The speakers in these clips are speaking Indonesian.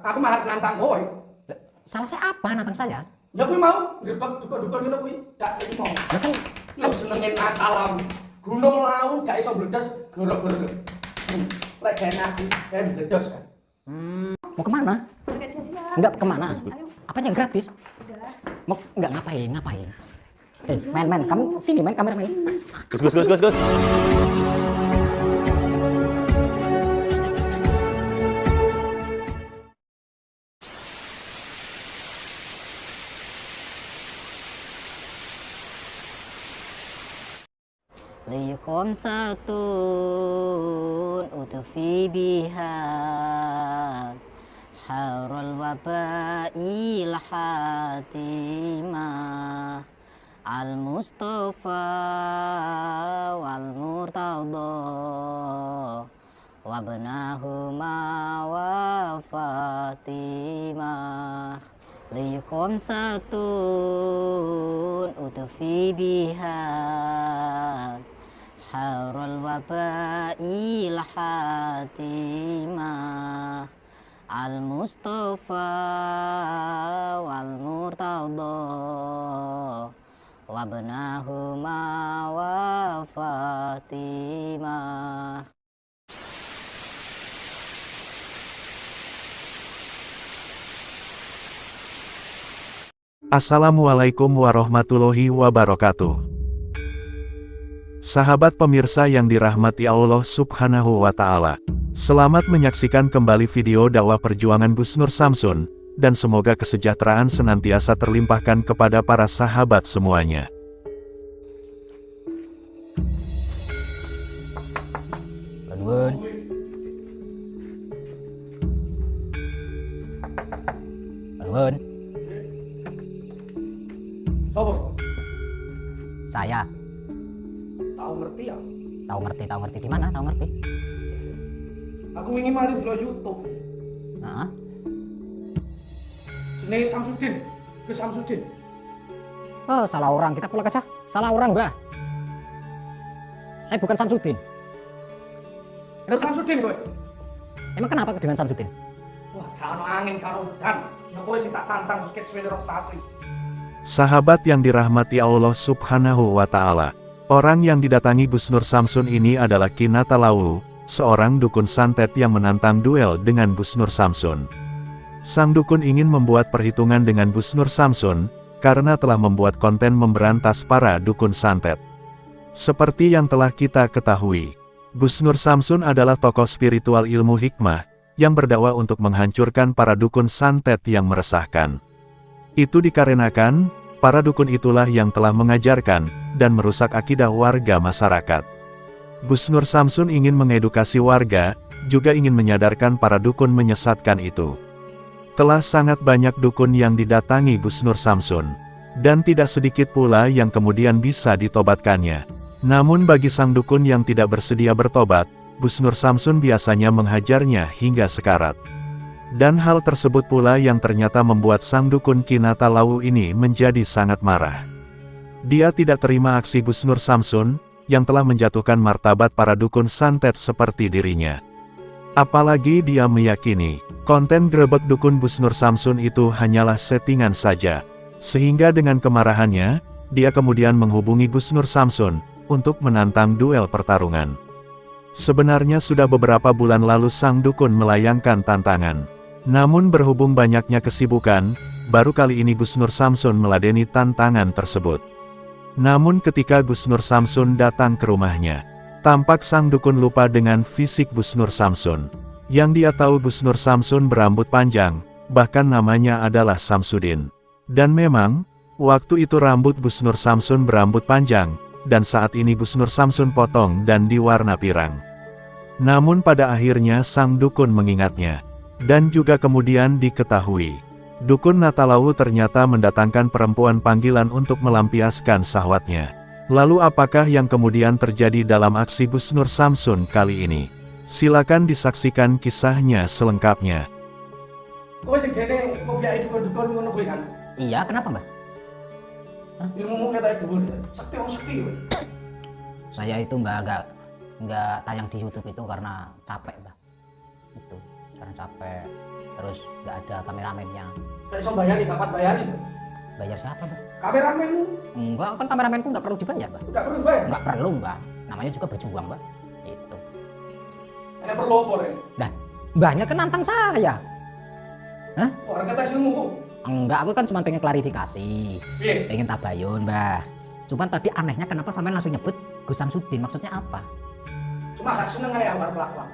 aku mah nantang kowe. Salah saya apa nantang saya? Ya kuwi mau grebek dukun-dukun ngono kuwi gak terima. Lah kan Lho senenge Natal lawu. Gunung lawu gak iso bledas gara-gara. Lek gene aku bledas kan. Mau kemana? Enggak sia-sia. Enggak kemana? Ayo. Apanya yang gratis? Udah. Mau enggak ngapain? Main, kamu sini main kamera main. Gus. Likum satun utufi biha harul wabail hatimah al mustafa wal murtada wabnahuma wa fatimah likum satun utufi biha harul wabail hatimah al mustafa wal murtada wabnahuma wa fatimah. Assalamualaikum warahmatullahi wabarakatuh. Sahabat pemirsa yang dirahmati Allah Subhanahu wa Ta'ala, selamat menyaksikan kembali video dakwah perjuangan Gus Nur Samsun, dan semoga kesejahteraan senantiasa terlimpahkan kepada para sahabat semuanya. Nuwun. Sopo? Saya Tahu ngerti ya? tahu ngerti di mana? Tahu ngerti. Aku wingi mari delok YouTube. Heeh. Jenenge Samsudin. Gus Samsudin. Oh, salah orang. Kita pulang aja. Salah orang, Mbah. Saya bukan Samsudin. Gus Samsudin kowe. Emang kenapa dengan Samsudin? Wah, gak ono angin, gak ono udan. Ya kowe sing tak tantang suket suwe rong sasi. Sahabat yang dirahmati Allah Subhanahu wa Ta'ala, orang yang didatangi Gus Nur Samsun ini adalah Kinata Lawu, seorang dukun santet yang menantang duel dengan Gus Nur Samsun. Sang dukun ingin membuat perhitungan dengan Gus Nur Samsun, karena telah membuat konten memberantas para dukun santet. Seperti yang telah kita ketahui, Gus Nur Samsun adalah tokoh spiritual ilmu hikmah, yang berdakwah untuk menghancurkan para dukun santet yang meresahkan. Itu dikarenakan, para dukun itulah yang telah mengajarkan, dan merusak akidah warga masyarakat. Gus Nur Samsun ingin mengedukasi warga, juga ingin menyadarkan para dukun menyesatkan itu. Telah sangat banyak dukun yang didatangi Gus Nur Samsun, dan tidak sedikit pula yang kemudian bisa ditobatkannya. Namun bagi sang dukun yang tidak bersedia bertobat, Gus Nur Samsun biasanya menghajarnya hingga sekarat. Dan hal tersebut pula yang ternyata membuat sang dukun Kinata Lawu ini menjadi sangat marah. Dia tidak terima aksi Gus Nur Samsun, yang telah menjatuhkan martabat para dukun santet seperti dirinya. Apalagi dia meyakini, konten grebek dukun Gus Nur Samsun itu hanyalah settingan saja. Sehingga dengan kemarahannya, dia kemudian menghubungi Gus Nur Samsun, untuk menantang duel pertarungan. Sebenarnya sudah beberapa bulan lalu sang dukun melayangkan tantangan. Namun berhubung banyaknya kesibukan, baru kali ini Gus Nur Samsun meladeni tantangan tersebut. Namun ketika Gus Nur Samsun datang ke rumahnya, tampak sang dukun lupa dengan fisik Gus Nur Samsun. Yang dia tahu Gus Nur Samsun berambut panjang, bahkan namanya adalah Samsudin. Dan memang, waktu itu rambut Gus Nur Samsun berambut panjang, dan saat ini Gus Nur Samsun potong dan diwarna pirang. Namun pada akhirnya sang dukun mengingatnya, dan juga kemudian diketahui, dukun Natalawu ternyata mendatangkan perempuan panggilan untuk melampiaskan syahwatnya. Lalu apakah yang kemudian terjadi dalam aksi Gus Nur Samsun kali ini? Silakan disaksikan kisahnya selengkapnya. Kowe sing gene ngobyake dukun-dukun ngono kuwi kan. Iya, kenapa, Mbah? Ilmumu ketok dhuwur. Sekti wong sekti kowe. Saya itu, Mbah, nggak tayang di YouTube itu karena capek, Mbah. Itu. karena capek. Terus nggak ada kameramennya. Kayak iso bayari, kapan bayari? Bayar siapa, Mbak? Kameramenmu Enggak, kan kameramenku nggak perlu dibayar, Mbak. enggak perlu bayar. Nggak perlu, Mbak. Namanya juga berjuang, Mbak. Itu. Ini perlu apa ini? Nah, Mbahnya kan nantang saya. Hah? Orang kata ilmuku. Enggak, aku kan cuma pengen klarifikasi. Piye? Pengen tabayun, Mbah. Cuman tadi anehnya kenapa sampai langsung nyebut Gus Samsudin? Maksudnya apa? Cuma gak seneng aja karo kelakuan.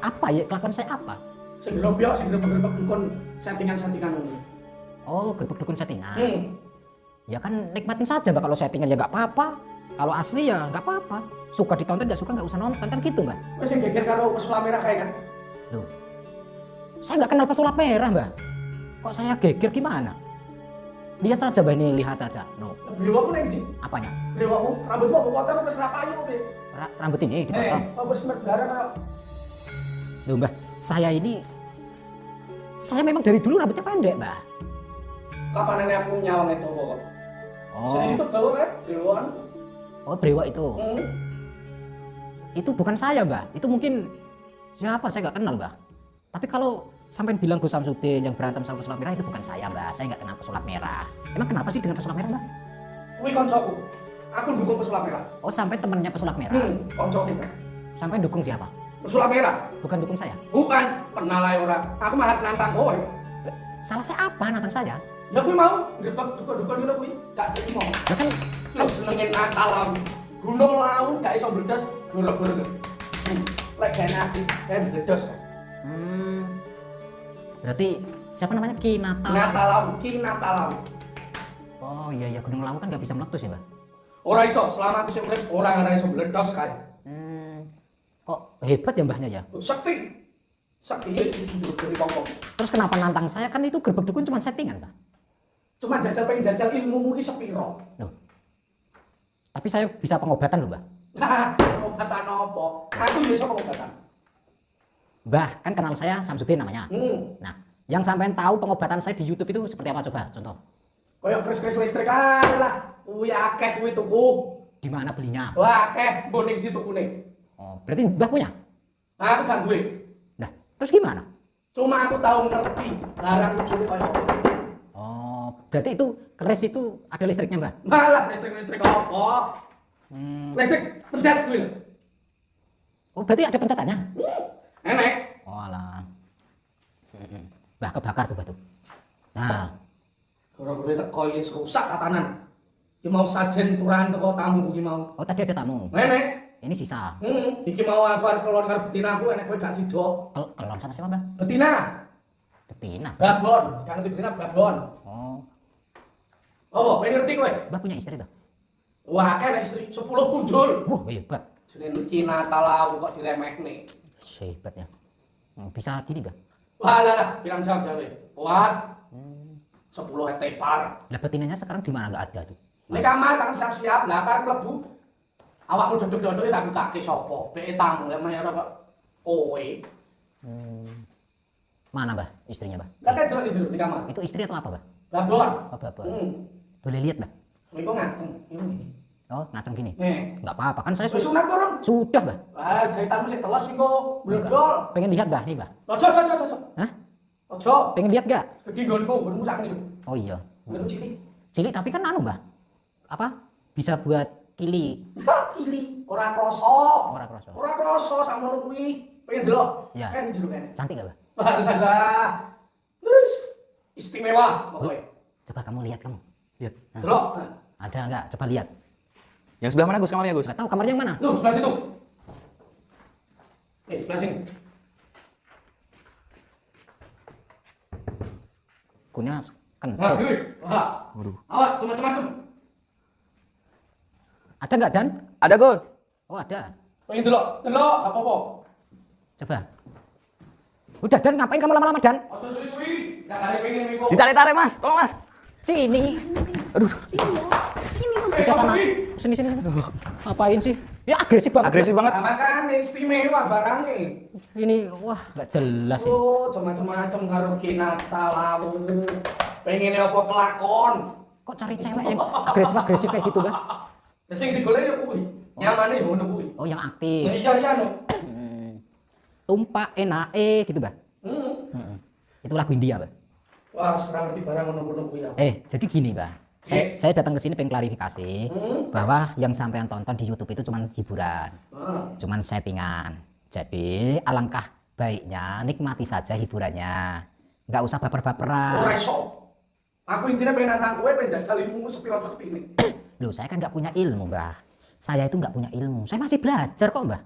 Apa ya? Kelakuan saya apa? Sing gerobyok, sing grebek-grebek dukun settingan-settingan ngono. Oh, gerbek dukun settingan. Hmm. Ya kan nikmatin saja, Mbak. Kalau settingan ya nggak apa-apa. Kalau asli ya nggak apa-apa. Suka ditonton, nggak suka nggak usah nonton, kan gitu, Mbak. Wis sing geger karo pesulap merah kayak kan. Loh, saya nggak kenal pesulap merah, Mbak. Kok saya geger gimana? Lihat saja, Mbak, ini lihat aja. No, Brewokmu ning ndi? apanya? Brewokmu, rambutmu apa water wis rapayu apa piye? Rambut ini dipotong. Apa wis merbareng karo Loh, Mbak, saya memang dari dulu rambutnya pendek, Mbak. kapan nenek aku nyawang itu kok. Oh, Jadi itu gawe kan brewokan. oh brewok itu. Hmm. Itu bukan saya, Mbak. Itu mungkin siapa, saya nggak kenal, Mbak. Tapi kalau sampai bilang Gus Samsudin yang berantem sama pesulap merah, itu bukan saya, Mbak. Saya nggak kenal pesulap merah. Emang kenapa sih dengan pesulap merah, Mbak? Kuwi koncoku. Aku dukung pesulap merah. Oh, sampai temennya pesulap merah. Koncoku kan. Sampai dukung siapa? Pesulap merah. Bukan dukung saya. Bukan, kenal ae ora. Aku malah nantang kowe. Lah, salah saya apa nantang saya? Ya kuwi mau, grebek dukun-dukun ngono kuwi. Gak terima. Ya kan Lho senenge Natal. Gunung lawu gak iso meledos gara-gara. Lek gene aku, kayak meledos kan. berarti siapa namanya? Ki Natal. Natal, Ki Natal. Oh iya iya, Gunung Lawu kan nggak bisa meletus ya, Mbak. Ora iso, selama aku sing urip ora iso meledos kan. Kok hebat ya mbahnya ya? Sakti. Sakti itu dari pokok. Terus kenapa nantang saya? Kan itu gerbek dukun cuma settingan, Pak. Cuma pengen jajal ilmumu ki sepiro. Loh. Tapi saya bisa pengobatan loh, Mbak. Nah, pengobatan apa? Aku ya iso pengobatan. Mbah, kan kenal saya Samsudin namanya. Nah, yang sampean tahu pengobatan saya di YouTube itu seperti apa coba? Contoh. Kayak kris-kris listrik lah. Kuwi akeh kuwi tuku. Di mana belinya? Wah, akeh boning di tukune. Oh, berarti Mbah punya? Nah, aku gak duwe. Nah, terus gimana? Cuma aku tahu ngerti barang lucu kayak apa. Oh, berarti itu keris itu ada listriknya, Mbah? Malah listrik apa? Listrik pencet kuwi lho. Oh, berarti ada pencetannya? Enek. Oh, alah. Mbah kebakar tuh batu. Nah, Gara-gara teko iki rusak tatanan. Iki mau sajen turahan teko tamu iki mau. oh tadi ada tamu. Enek. Ini sisa. Iki mau aku arep kelon karo betina aku enek kowe gak sido. Kelon sama siapa, Mbah? Betina. Betina. Babon, kan ngerti betina babon. Oh, Apa, kowe ngerti kowe? Mbah punya istri tuh? Wah, kan istri 10 punjul. Wah, hebat. Jenenge Cina talau kok diremehne. Hebat ya. Bisa gini, Mbah. Wah, lah, bilang jawab jawe. Kuat. 10 etepar. Lah betinanya sekarang di mana nggak ada tuh? Nek kamar kan siap-siap, lah karep mlebu. Awakmu dodok-dodoke tak bukake sapa? Beke tamu lek mayar kok kowe. Mana, Mbah? Istrinya, Mbah? Lah kan delok di kamar. Itu istri atau apa, Mbah? Babon. Oh, babon. Heeh. Boleh lihat, Mbah? Kowe kok ngaceng. Ini. Oh, ngaceng gini. Nih. Nggak apa-apa kan saya Wis sunat dorong. sudah, Mbah. Ah, jahitanmu sing teles iki kok bledol. Pengen lihat, Mbah, nih, Mbah. Ojo. Hah? Ojo. Pengen lihat gak? Gede nggonku, nggonmu sak niku. Oh iya. Nggonmu cilik. Cilik tapi kan anu, Mbah. Apa? Bisa buat kili. Ili, ora kroso. Ora kroso. Ora kroso sakmono kuwi. Pengen delok. Iya. Kan jeruk kan. Cantik gak, Mbah? Walah. Terus istimewa pokoknya. Coba kamu lihat kamu. Lihat. Nah, Delok. ada nggak? Coba lihat. Yang sebelah mana Gus kamarnya Gus? Nggak tahu kamarnya yang mana? Tuh, sebelah situ. Sebelah sini. Kunya Wah, kental. duit. Wah. Waduh. Awas, macam-macam. Ada nggak, Dan? Ada Gus. Oh, ada. Pengen delok, gak apa-apa. Coba. Udah, Dan, ngapain kamu lama-lama, Dan? Ojo suwi-suwi. Jangan pengen miko. Ditarik-tarik Mas, tolong Mas. Sini. Aduh, Udah sana. Sini. Ngapain sih? Ya agresif banget. agresif banget. Makanya istimewa barangnya. Ini wah nggak jelas ini. Oh, macam-macam karo kinata lawu. Pengen apa kelakon. Kok cari cewek yang agresif kayak gitu, Mbak? Lah sing digoleki ya kuwi. Nyamane ya ngono kuwi. Oh, yang aktif. Iya no. tumpak enak gitu Mbah. Itu lagu India Mbah. Wah, serang ngerti barang ngono-ngono kuwi ya. Jadi gini Mbah, saya datang ke sini pengen klarifikasi bahwa yang sampean tonton di YouTube itu cuman hiburan, cuman settingan. Jadi alangkah baiknya nikmati saja hiburannya, nggak usah baper-baperan. Ora iso. Aku intinya pengen nantang kowe pengen jajal ilmu sepiro cektine. Loh, saya kan nggak punya ilmu Mbah. Saya itu nggak punya ilmu, saya masih belajar kok Mbah.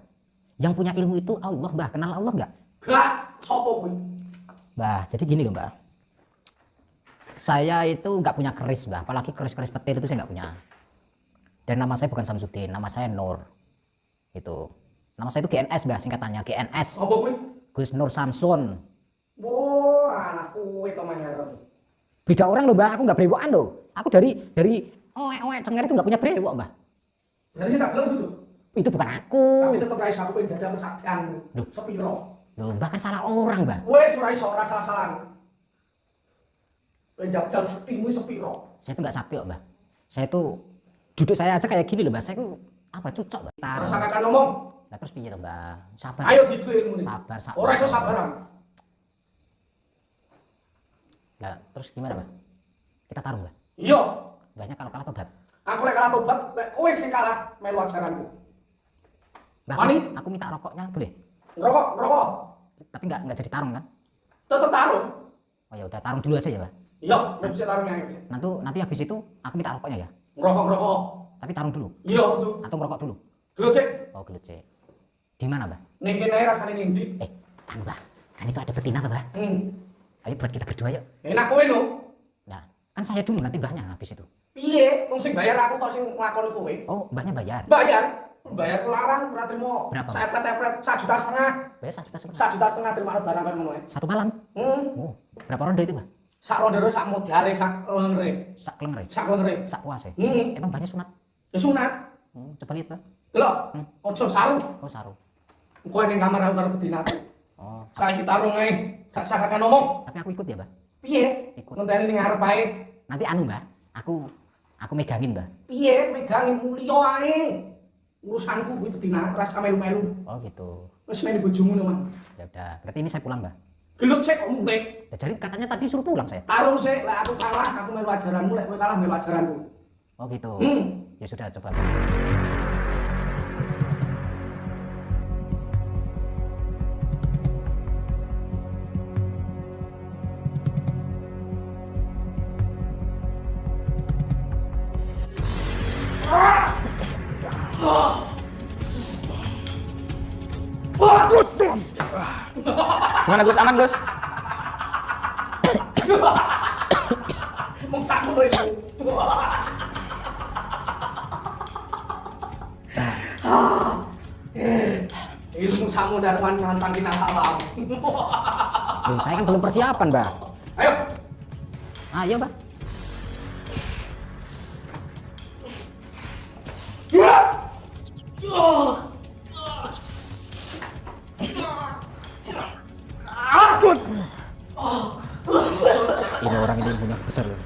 Yang punya ilmu itu Allah Mbah, kenal Allah nggak? Gak, sopo kuwi? Mbah, jadi gini loh Mbah. Saya itu nggak punya keris Mbah, apalagi keris-keris petir itu saya nggak punya. Dan nama saya bukan Samsudin, nama saya Nur. Itu. Nama saya itu GNS Mbah, singkatannya GNS. Apa kuwi? Gus Nur Samsun. Wah, anakku itu maher. Beda orang loh Mbah, aku nggak brewokan loh. Aku dari oek cenger itu nggak punya brewok Mbah. Berarti tak gelem itu. Itu bukan aku. Tapi tetep ra iso aku pengen jajal kesaktian. Sepiro? Loh, Mbah kan salah orang Mbah. Wes ora iso ora salah-salah. Pengen jajal sektimu sepiro? Saya itu nggak sakti kok Mbah. Saya itu duduk saya aja kayak gini loh Mbah. Saya itu apa cucok Mbah. Rasa kakak ngomong. Nah, terus piye toh Mbah? Sabar. Ayo didu ilmu. Sabar. Ora iso sabaran. Lah, terus gimana Mbah? Kita taruh Mbah. Iya. Mbahnya kalau kalah tobat. Aku lek kalah tobat, lek kowe sing kalah melu ajaranku. Mbah, Mani? aku minta rokoknya boleh? Ngerokok. Tapi nggak jadi tarung kan? Tetep tarung. Oh ya udah tarung dulu aja ya Mbah. Iya, nek bisa tarungnya. Nanti habis itu aku minta rokoknya ya. Ngerokok. Tapi tarung dulu. Iya, betul. Atau ngerokok dulu. Gelut sik. Oh gelut sih. Di mana Mbah? Ning kene ae rasane ning ndi? Kan Mbah, kan itu ada betina tuh Mbah. Ayo buat kita berdua yuk. Enak kowe lho. Nah, kan saya dulu nanti Mbahnya habis itu. Piye? Wong sing bayar aku kok sing nglakoni kowe. Oh, Mbahnya bayar. Bayar larang ora trimo. Berapa? Saya pret-pret 1,5 juta. Bayar 1,5 juta. 1,5 juta terima barang kaya ngono ae. Satu malam. Oh, berapa ronde itu Mbah? Sak rondero sak modare sak lengre. Sak klengre. Sak lengre. Sak puase. Hmm. Emang Mbahnya sunat? Ya sunat. Coba lihat Mbah. Delok. Ojo saru. Oh saru. Kowe ning kamar aku karo bedina. Oh, Saiki tarung ae. Gak sakakan ngomong. tapi aku ikut ya Mbah. Piye? Ikut. Ngenteni ning ngarep ae. Nanti anu Mbah, aku megangin Mbah. Piye megangin mulya ae. Urusanku kuwi bedina ras melu-melu. Oh gitu. Wis meni bojomu lho, Mas. Ya udah, berarti ini saya pulang Mbah. Gelut sik kok mulih. Ya, jadi katanya tadi suruh pulang saya. Tarung sik, lek aku kalah aku melu ajaranmu, lek kowe kalah melu ajaranku. Oh gitu. Ya sudah coba. Gimana Gus? Aman Gus? Mong sakmono iku. Ilmu samu darman nantang kita salam. Loh, saya kan belum persiapan Mbah. Ayo. Ayo Mbah. Ini orang ini punya besar loh.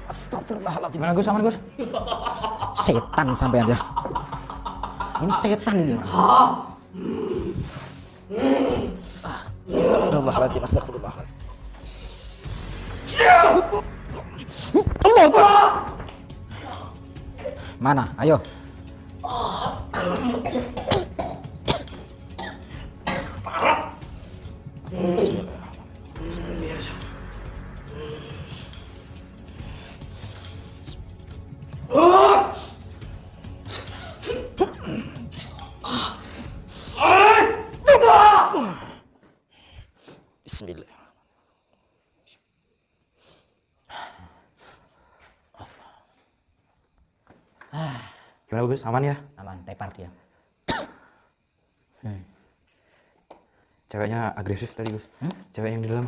Astagfirullahaladzim. Gimana Gus? Aman Gus? Setan sampean ya. Ini setan ini. Astagfirullahaladzim. Astagfirullahaladzim. Mana? Ayo. Bismillah. Gimana Gus? Aman ya? Aman, tepar dia. Ceweknya agresif tadi Gus. Cewek yang di dalam.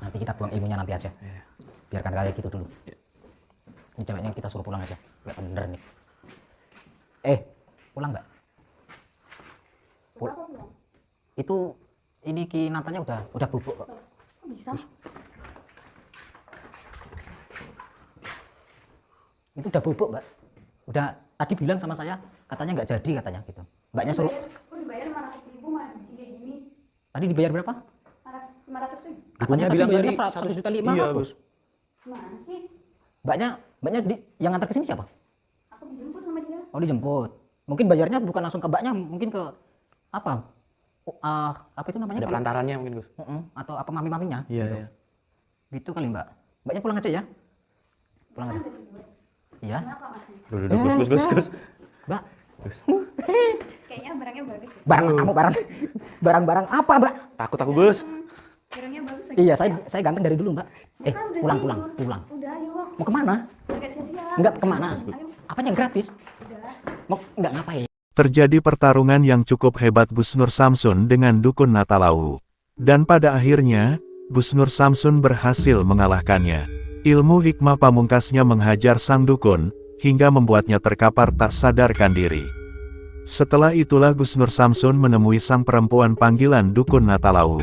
Nanti kita buang ilmunya nanti aja. Biarkan kayak gitu dulu. Ini ceweknya kita suruh pulang aja. Gak bener nih. Pulang nggak? Itu ini kinatanya udah bubuk kok. Kok bisa? Itu udah bubuk, Mbak. Udah tadi bilang sama saya katanya nggak jadi katanya gitu. Mbaknya suruh Kok dibayar 500.000 mah gini-gini. tadi dibayar berapa? 500.000. Katanya tadi bilang bayarnya tadi 100.500.000. Iya, Gus. Gimana sih? Mbaknya yang ngantar ke sini siapa? Aku dijemput sama dia. Oh, dijemput. Mungkin bayarnya bukan langsung ke mbaknya, mungkin ke apa? Apa itu namanya? Ada perantarannya mungkin, Gus. Atau apa mami-maminya? Iya, gitu. iya. Gitu kali, Mbak. Mbaknya pulang aja ya. Pulang aja. Iya. Kenapa masnya? Duh, Gus. Mbak, Gus. Kayaknya barangnya bagus ya. barang kamu barang apa, Mbak? Takut aku, Gus. Barangnya bagus lagi. Iya, saya ganteng dari dulu, Mbak. Kan udah Pulang. tidur. Udah ayo. Mau kemana? Enggak sia-sia. Enggak kemana? Ayo. Apanya yang gratis? Udah. Mau enggak ngapain? Terjadi pertarungan yang cukup hebat Busnur Samsun dengan dukun Natalau. Dan pada akhirnya, Busnur Samsun berhasil mengalahkannya. Ilmu hikmah pamungkasnya menghajar sang dukun, hingga membuatnya terkapar tak sadarkan diri. Setelah itulah Busnur Samsun menemui sang perempuan panggilan dukun Natalau.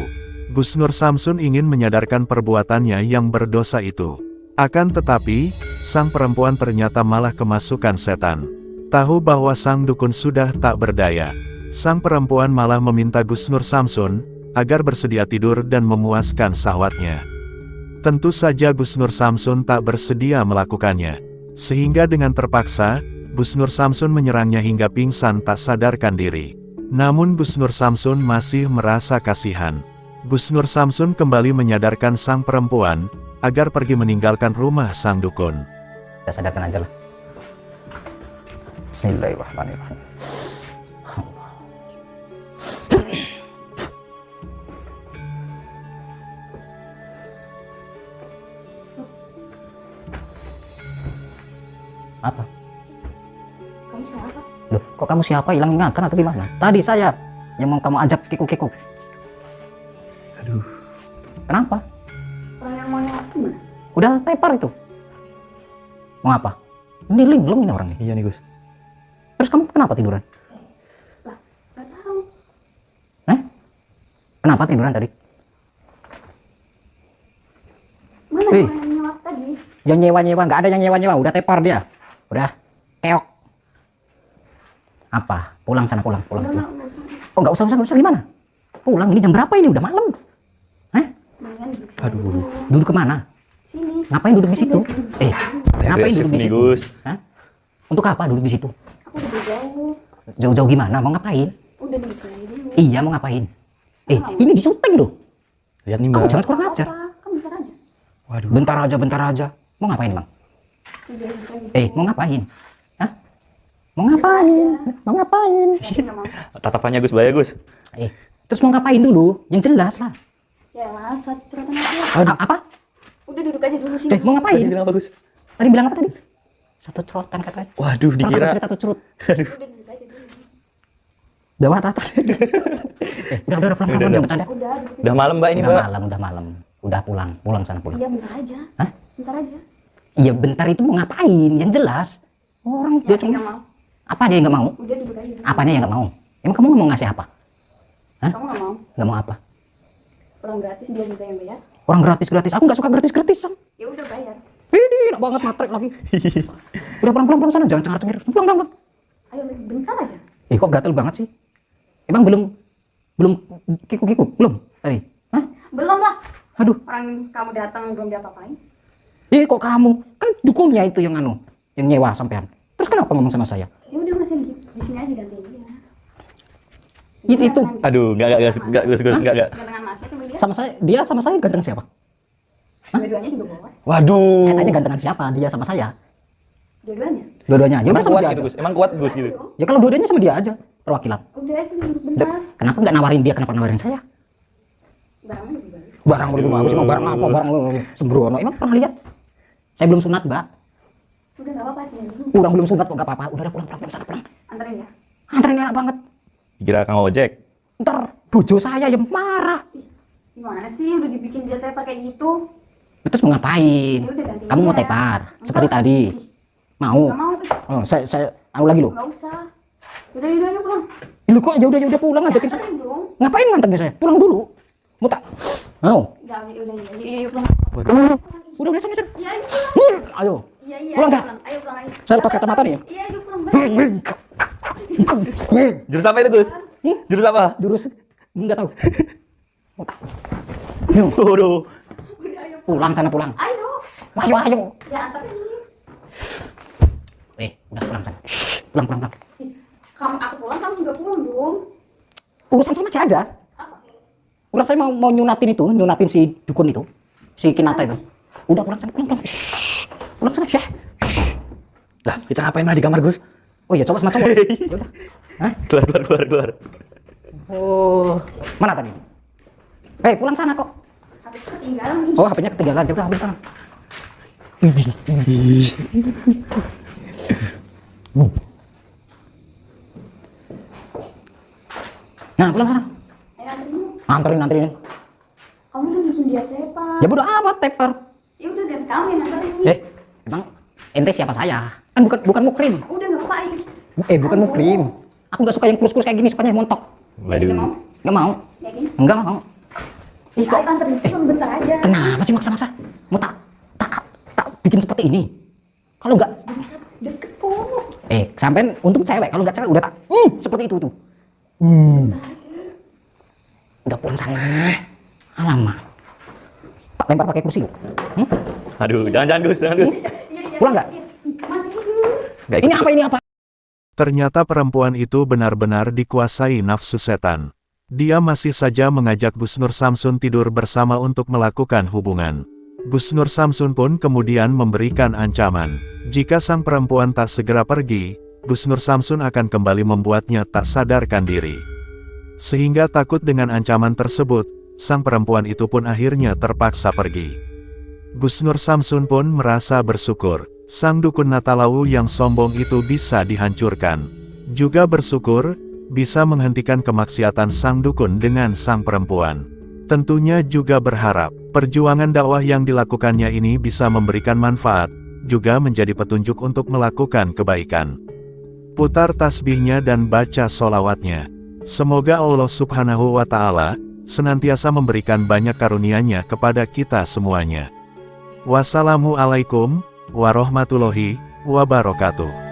Busnur Samsun ingin menyadarkan perbuatannya yang berdosa itu. Akan tetapi, sang perempuan ternyata malah kemasukan setan. Tahu bahwa sang dukun sudah tak berdaya. Sang perempuan malah meminta Busnur Samsun agar bersedia tidur dan memuaskan syahwatnya. Tentu saja Busnur Samsun tak bersedia melakukannya. Sehingga dengan terpaksa, Busnur Samsun menyerangnya hingga pingsan tak sadarkan diri. Namun Busnur Samsun masih merasa kasihan. Busnur Samsun kembali menyadarkan sang perempuan agar pergi meninggalkan rumah sang dukun. Kita sadarkan aja lah. Bismillahirrahmanirrahim. Apa? Kamu siapa? Loh, kok kamu siapa? Hilang ingatan atau gimana? Tadi saya yang mau kamu ajak kikuk-kikuk. Aduh. Kenapa? Orang yang mau nyolot gimana? Udah tepar itu. Mau apa? Ini linglung ini orangnya. Iya nih, Gus. Terus kamu kenapa tiduran? Lah, nggak tahu. Kenapa tiduran tadi? Mana Hei. orang yang nyolot tadi? Yang nyewa-nyewa, nggak ada yang nyewa-nyewa. Udah tepar dia. Udah keok. Apa? Pulang sana, pulang. Udah Pulang. nggak usah. Oh, nggak usah gimana? Pulang, ini jam berapa ini? Udah malam. Mendingan duduk sini. Aduh. dulu. Duduk kemana? Ngapain Ngapain duduk di situ? Ngapain Agresif duduk di nih, situ? Gus. Hah? Untuk apa duduk di situ? Aku udah jauh. Jauh-jauh gimana? Mau ngapain? Udah duduk sini dulu. Iya, mau ngapain? Ini di syuting loh. Lihat nih, Kamu Mbak. jangan kurang ajar. Apa? Kamu bentar aja. Waduh. Bentar aja. Mau ngapain, Bang? Udah duduk aja. Mau ngapain? Hah? Mau ngapain? Mau ngapain? Aku nggak mau. Tatapannya Gus bahaya, Gus. Terus mau ngapain dulu? Yang jelas lah. Ya lah, satu curhatan aja. Apa? Udah duduk aja dulu sini. Mau ngapain? Tadi bilang apa, Gus? Tadi bilang apa tadi? Satu cerotan katanya. Waduh, dikira. Cerita satu curut. Udah duduk aja dulu. Bawah atau atas? Udah pelan-pelan jangan bercanda. Udah duduk. Udah malam, Mbak, ini, Mbak. Udah malam. Udah pulang sana pulang. Iya bentar aja. Hah? Bentar aja. Iya bentar itu mau ngapain? Yang jelas. Orang dia Ya, cuma nggak mau. apa aja yang nggak mau? Udah duduk aja dulu. Apanya yang nggak mau? Emang kamu mau ngasih apa? Kamu nggak mau? Nggak mau apa? Pulang gratis dia juga yang bayar. Orang gratis. Aku nggak suka gratisan. Ya udah bayar. Ini enak banget matrek lagi. Udah pulang sana jangan cengar-cengir. Pulang. Ayo bentar aja. Kok gatel banget sih? Emang belum kikuk belum tadi? Hah? Belum lah. Aduh. Orang kamu datang belum diapa-apain. Kok kamu kan dukunnya itu yang yang nyewa sampean. Terus kenapa ngomong sama saya? Ya udah masih di sini aja gantiin dia. Itu Aduh, enggak, Gus. Enggak. Gantengan masnya tuh dia. dia sama saya ganteng siapa? Dua-duanya juga bawa. Waduh. Saya tanya gantengan siapa? Dia sama saya. Dua-duanya. Dua-duanya. Ya udah Emang sama kuat dia gitu, aja. Gus. Emang kuat, Gus, gitu. Ya kalau dua-duanya sama dia aja perwakilan. Udah sini duduk bentar. Kenapa nggak nawarin dia? Kenapa nawarin saya? Barangnya lebih bagus. Barang lebih bagus, emang barang apa? Barang sembrono. Emang pernah lihat? Saya belum sunat, Mbak. Udah nggak apa-apa sini dulu. Kurang belum sunat kok nggak apa-apa. Udah pulang sana pulang. Anterin ya. Anterin enak banget. Dikira Kang Ojek. Ntar bojo saya yang marah. Gimana sih udah dibikin dia tepar kayak gitu? Terus mau ngapain? Ya udah gantiin Kamu mau dia. tepar Enggak. seperti tadi? Mau? Nggak mau tuh. Oh, saya lagi loh. Nggak usah. Udah, ayo pulang. Lu kok ya udah pulang ngajakin saya. Anterin dong. Ngapain nganterin saya? Pulang dulu. Mau tak? Mau. Enggak, udah, iya, pulang. Udah sana. Iya, ayo pulang. Ayo. Iya, Pulang nggak? Ayo pulang, ayo. Saya lepas kacamata nih ya. Iya, ayo pulang. Balik. Jurus apa itu, Gus? Jurus apa? Jurus enggak tahu. Mau tak? Ayo. Waduh. Udah, ayo. Pulang sana pulang. Ayo. Ayo. Ya, anterin. Udah pulang sana. Pulang. Kamu aku pulang, kamu juga pulang dong. Urusan saya masih ada. Apa? Urusan saya mau nyunatin si dukun itu, si Kinata itu. Udah pulang sana, pulang. Shh. Pulang sana, Syekh. Lah, kita ngapain malah di kamar, Gus? Oh iya, coba sama cowok. Ya udah. Hah? Keluar. Oh, mana tadi? Pulang sana kok. Aku ketinggalan nih. Oh, HP-nya ketinggalan. Ya udah, ambil sana. Nah, pulang sana. Ayo anterin. Anterin. Kamu udah bikin dia tepar. Ya bodo amat, teper. Ya udah, dan kamu yang anterin. Emang ente siapa saya? Kan bukan mukrim. Udah, nggak apa-apa, ayo. Bukan mukrim. Aku nggak suka yang kurus-kurus kayak gini, sukanya yang montok. Nggak mau? Nggak mau. Yakin? Enggak mau. Ya, ayo anterin pulang bentar aja. Kenapa sih maksa-maksa? Mau tak bikin seperti ini? Kalau nggak, Deket kok. sampean untung cewek. Kalau nggak cewek udah tak seperti itu tuh. Udah pulang sana. Alamak. Tak lempar pakai kursi loh. Aduh, jangan Gus. Iya. Pulang nggak? Masih ini. Nggak ikut. Ini apa? Ternyata perempuan itu benar-benar dikuasai nafsu setan. Dia masih saja mengajak Gus Nur Samsun tidur bersama untuk melakukan hubungan. Gus Nur Samsun pun kemudian memberikan ancaman. Jika sang perempuan tak segera pergi, Gus Nur Samsun akan kembali membuatnya tak sadarkan diri. Sehingga takut dengan ancaman tersebut, sang perempuan itu pun akhirnya terpaksa pergi. Gus Nur Samsun pun merasa bersyukur, sang dukun Natalawu yang sombong itu bisa dihancurkan. Juga bersyukur, bisa menghentikan kemaksiatan sang dukun dengan sang perempuan. Tentunya juga berharap, perjuangan dakwah yang dilakukannya ini bisa memberikan manfaat, juga menjadi petunjuk untuk melakukan kebaikan. Putar tasbihnya dan baca sholawatnya. Semoga Allah Subhanahu wa Ta'ala senantiasa memberikan banyak karunia-Nya kepada kita semuanya. Wassalamualaikum warahmatullahi wabarakatuh.